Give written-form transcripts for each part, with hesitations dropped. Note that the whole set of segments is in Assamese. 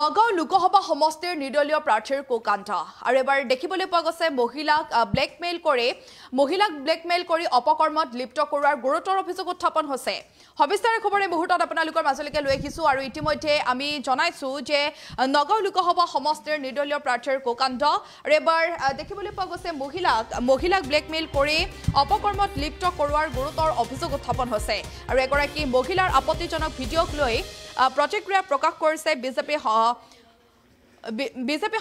নগাঁও লোকসভা সমষ্টিৰ নিৰ্দলীয় প্ৰাৰ্থীৰ কোকাণ্ঠ আৰু এবাৰ দেখিবলৈ পোৱা গৈছে মহিলাক ব্লেকমেইল কৰি অপকৰ্মত লিপ্ত কৰোৱাৰ গুৰুতৰ অভিযোগ উত্থাপন হৈছে। সবিস্তাৰে খবৰ এই মুহূৰ্তত আপোনালোকৰ মাজলৈকে লৈ আহিছো আৰু ইতিমধ্যে আমি জনাইছো যে নগাঁও লোকসভা সমষ্টিৰ নিৰ্দলীয় প্ৰাৰ্থীৰ কোকাণ্ঠ আৰু এবাৰ দেখিবলৈ পোৱা গৈছে মহিলাক ব্লেকমেইল কৰি অপকৰ্মত লিপ্ত কৰোৱাৰ গুৰুতৰ অভিযোগ উত্থাপন হৈছে আৰু এগৰাকী মহিলাৰ আপত্তিজনক ভিডিঅ'ক লৈ প্ৰতিক্ৰিয়া প্ৰকাশ কৰিছে বিজেপি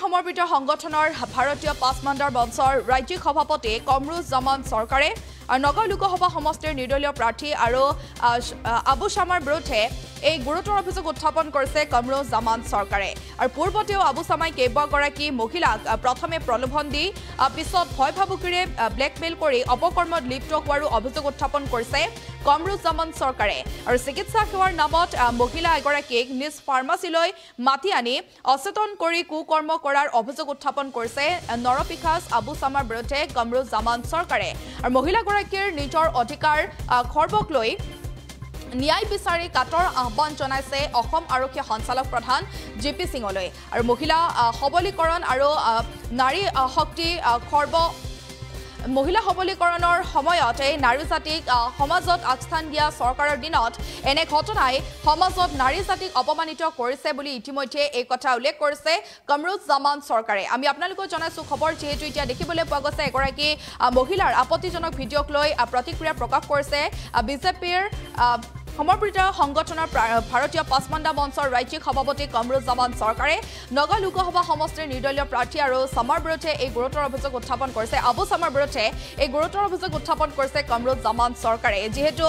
সমৰ্পিত সংগঠনৰ ভাৰতীয় পাছমাণ্ডাৰ মঞ্চৰ ৰাজ্যিক সভাপতি কমৰুজ্জামান চৰকাৰে আৰু নগাঁও লোকসভা সমষ্টিৰ নিৰ্দলীয় প্ৰাৰ্থী আৰু আবু শামাৰ বিৰুদ্ধে এই গুৰুতৰ অভিযোগ উত্থাপন কৰিছে কমৰুজ্জামান চৰকাৰে আৰু পূৰ্বতেও আবু শামাই কেইবাগৰাকী মহিলাক প্ৰথমে প্ৰলোভন দি পিছত ভয় ভাবুকিৰে ব্লেকমেইল কৰি অপকৰ্মত লিপ্ত হোৱাৰো অভিযোগ উত্থাপন কৰিছে কমৰুজ্জামান চৰকাৰে আৰু চিকিৎসা সেৱাৰ নামত মহিলা এগৰাকীক নিজ ফাৰ্মাচীলৈ মাতি আনি অচেতন কৰি কুকৰ্ম কৰাৰ অভিযোগ উত্থাপন কৰিছে নৰপিখাস আবু শামাৰ বিৰুদ্ধে কমৰুজ্জামান চৰকাৰে আৰু মহিলাগৰাকীৰ নিজৰ অধিকাৰ খৰ্বক লৈ ন্যায় বিচাৰি কাটৰ আহ্বান জনাইছে অসম আৰক্ষী সঞ্চালক প্ৰধান জিপি সিঙলৈ আৰু মহিলা সবলীকৰণ আৰু নাৰী শক্তি মহিলা সবলীকৰণৰ সময়ত এই নাৰী জাতিক সমাজত আগস্থান দিয়া চৰকাৰৰ দিনত এনে ঘটনাই সমাজত নাৰী জাতিক অপমানিত কৰিছে বুলি ইতিমধ্যে এই কথা উল্লেখ কৰিছে কমৰুজ্জামান চৰকাৰে। আমি আপোনালোকক জনাইছো খবৰ যেহেতু এতিয়া দেখিবলৈ পোৱা গৈছে এগৰাকী মহিলাৰ আপত্তিজনক ভিডিঅ'ক লৈ প্ৰতিক্ৰিয়া প্ৰকাশ কৰিছে বিজেপিৰ সমৰ্পিত সংগঠনৰ ভাৰতীয় পাছমাণ্ডা মঞ্চৰ ৰাজ্যিক সভাপতি কমৰুজ্জামান চৰকাৰে নগাঁও লোকসভা সমষ্টিৰ নিৰ্দলীয় প্ৰাৰ্থী আৰু শামাৰ বিৰুদ্ধে এই গুৰুতৰ অভিযোগ উত্থাপন কৰিছে আবু শামাৰ বিৰুদ্ধে এই গুৰুতৰ অভিযোগ উত্থাপন কৰিছে কমৰুজ্জামান চৰকাৰে যিহেতু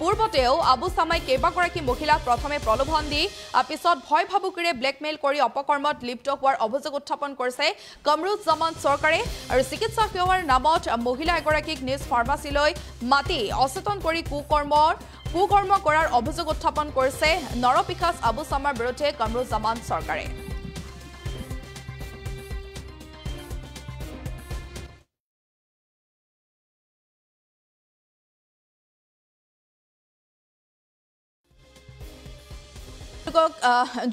পূৰ্বতেও আবু শামাই কেইবাগৰাকী মহিলাক প্ৰথমে প্ৰলোভন দি পিছত ভয় ভাবুকিৰে ব্লেকমেইল কৰি অপকৰ্মত লিপ্ত হোৱাৰ অভিযোগ উত্থাপন কৰিছে কমৰুজ্জামান চৰকাৰে আৰু চিকিৎসা সেৱাৰ নামত মহিলা এগৰাকীক নিজ ফাৰ্মাচীলৈ মাতি অচেতন কৰি কুকৰ্ম কৰাৰ অভিযোগ উত্থাপন কৰিছে নৰপিখাস আবু শামাৰ বিৰুদ্ধে কমৰুজ্জামান চৰকাৰে।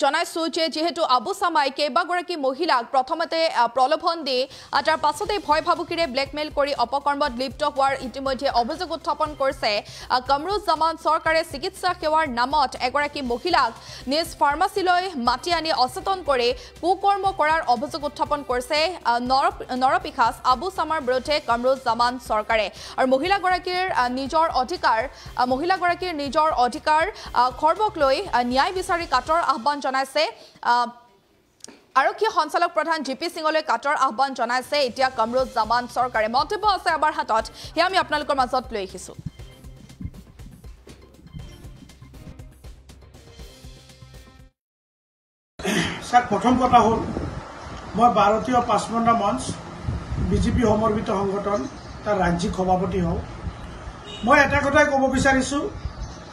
জনাইছো যে যেহেতু আবু শামাই কেইবাগৰাকী মহিলাক প্ৰথমতে প্ৰলোভন দি তাৰ পাছতে ভয় ভাবুকিৰে ব্লেকমেইল কৰি অপকৰ্মত লিপ্ত হোৱাৰ ইতিমধ্যে অভিযোগ উত্থাপন কৰিছে কমৰুজ্জামান চৰকাৰে চিকিৎসা সেৱাৰ নামত এগৰাকী মহিলাক নিজ ফাৰ্মাচীলৈ মাতি আনি অচেতন কৰি কুকৰ্ম কৰাৰ অভিযোগ উত্থাপন কৰিছে নৰপিখাস আবু শামাৰ বিৰুদ্ধে কমৰুজ্জামান চৰকাৰে আৰু মহিলাগৰাকীৰ নিজৰ অধিকাৰ খৰ্বক লৈ ন্যায় বিচাৰি কাটৰ আহ্বান জনাইছে আৰক্ষী সঞ্চালক প্ৰধান জিপি সিঙলৈ কাটৰ আহ্বান জনাইছে এতিয়া কমৰুজ্জামান চৰকাৰে মন্তব্য আছে আমাৰ হাতত সেয়া আমি আপোনালোকৰ মাজত লৈ আহিছো। স্যার প্রথম কথা হল মই ভারতীয় পাছমাণ্ডা মঞ্চ বিজেপি সমর্পিত সংগঠন তার রাজ্যিক সভাপতি হও মই এটা কথাই কব বিচাৰিছো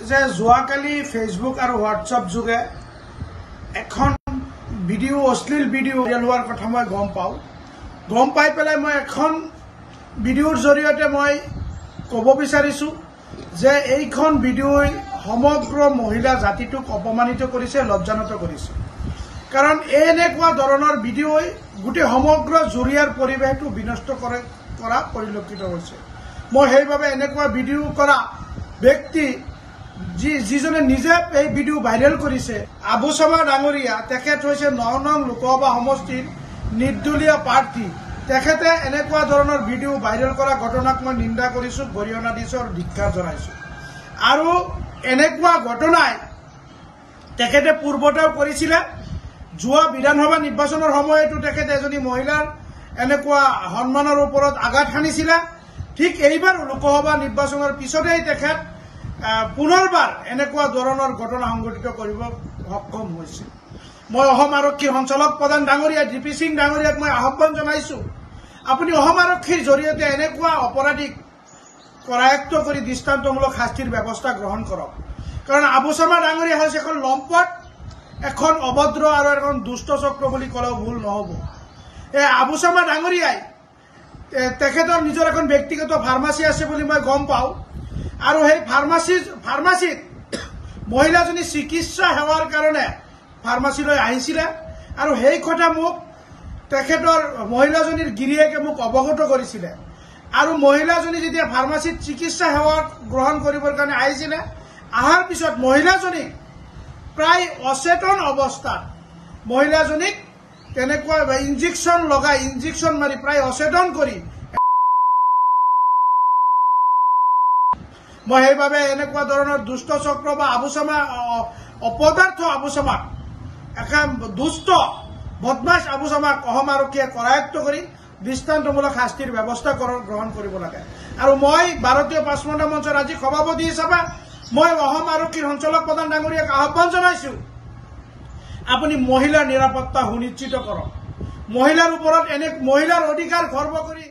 যে যোৱাকালি ফেসবুক আৰু হোৱাটছআপ যোগে এখন ভিডিঅ' অশ্লীল ভিডিঅ' ভাইৰেল হোৱাৰ কথা মই গম পাই পেলাই মই এখন ভিডিঅ'ৰ জৰিয়তে মই কব বিচাৰিছো যে এইখন ভিডিঅ'ই সমগ্ৰ মহিলা জাতিটোক অপমানিত কৰিছে লজ্জানত কৰিছে কাৰণ এনেকুৱা ধৰণৰ ভিডিঅ'ই গোটেই সমগ্ৰ জুৰিয়াৰ পৰিৱেশটো বিনষ্ট কৰা পৰিলক্ষিত হৈছে। মই সেইভাবে এনেকুৱা ভিডিঅ' কৰা ব্যক্তি যিজনে নিজে এই ভিডিঅ' ভাইৰেল কৰিছে আবু শামা ডাঙৰীয়া তেখেত হৈছে ৯ নং লোকসভা সমষ্টিৰ নিৰ্দলীয় প্ৰাৰ্থী তেখেতে এনেকুৱা ধৰণৰ ভিডিঅ' ভাইৰেল কৰা ঘটনাক মই নিন্দা কৰিছো গৰিহণা দিছো আৰু ধিক্কাৰ জনাইছো আৰু এনেকুৱা ঘটনাই তেখেতে পূৰ্বতেও কৰিছিলে যোৱা বিধানসভা নিৰ্বাচনৰ সময়তো তেখেতে এজনী মহিলাৰ এনেকুৱা সন্মানৰ ওপৰত আঘাত হানিছিলে ঠিক এইবাৰ লোকসভা নিৰ্বাচনৰ পিছতেই তেখেত পুনৰবাৰ এনেকুৱা ধৰণৰ ঘটনা সংঘটিত কৰিব সক্ষম হৈছে। মই অসম আৰক্ষী সঞ্চালক প্ৰধান ডাঙৰীয়া জিপি সিং ডাঙৰীয়াক মই আহ্বান জনাইছো আপুনি অসম আৰক্ষীৰ জৰিয়তে এনেকুৱা অপৰাধীক কৰায়ত্ব কৰি দৃষ্টান্তমূলক শাস্তিৰ ব্যৱস্থা গ্ৰহণ কৰক কাৰণ আবু শামা ডাঙৰীয়া হৈছে এখন লম্পট এখন অভদ্ৰ আৰু এখন দুষ্ট চক্ৰ বুলি ক'লেও ভুল নহ'ব। এই আবু শামা ডাঙৰীয়াই তেখেতৰ নিজৰ এখন ব্যক্তিগত ফাৰ্মাচী আছে বুলি মই গম পাওঁ আৰু সেই ফাৰ্মাচীত মহিলাজনী চিকিৎসা সেৱাৰ কাৰণে ফাৰ্মাচীলৈ আহিছিলে আৰু সেই কথা মোক তেখেতৰ মহিলাজনীৰ গিৰিয়েকে মোক অৱগত কৰিছিলে আৰু মহিলাজনী যেতিয়া ফাৰ্মাচীত চিকিৎসা সেৱা গ্ৰহণ কৰিবৰ কাৰণে আহিছিলে আহাৰ পিছত মহিলাজনী প্ৰায় অচেতন অৱস্থাত মহিলাজনীক তেনেকুৱা ইনজেকশ্যন লগাই ইনজেকশ্যন মাৰি প্ৰায় অচেতন কৰি মই সেইবাবে এনেকুৱা ধৰণৰ দুষ্ট চক্ৰ বা আবুচামা অপদাৰ্থ আবুচামাক একে দুষ্ট বদমাছ আবুচামাক অসম আৰক্ষীয়ে কৰায়ত্ব কৰি দৃষ্টান্তমূলক শাস্তিৰ ব্যৱস্থা গ্ৰহণ কৰিব লাগে আৰু মই ভাৰতীয় পাঁচমুণ্ডা মঞ্চৰ আজি সভাপতি হিচাপে মই অসম আৰক্ষীৰ সঞ্চালক প্ৰধান ডাঙৰীয়াক আহ্বান জনাইছো আপুনি মহিলাৰ নিৰাপত্তা সুনিশ্চিত কৰক মহিলাৰ ওপৰত মহিলাৰ অধিকাৰ খৰ্ব কৰি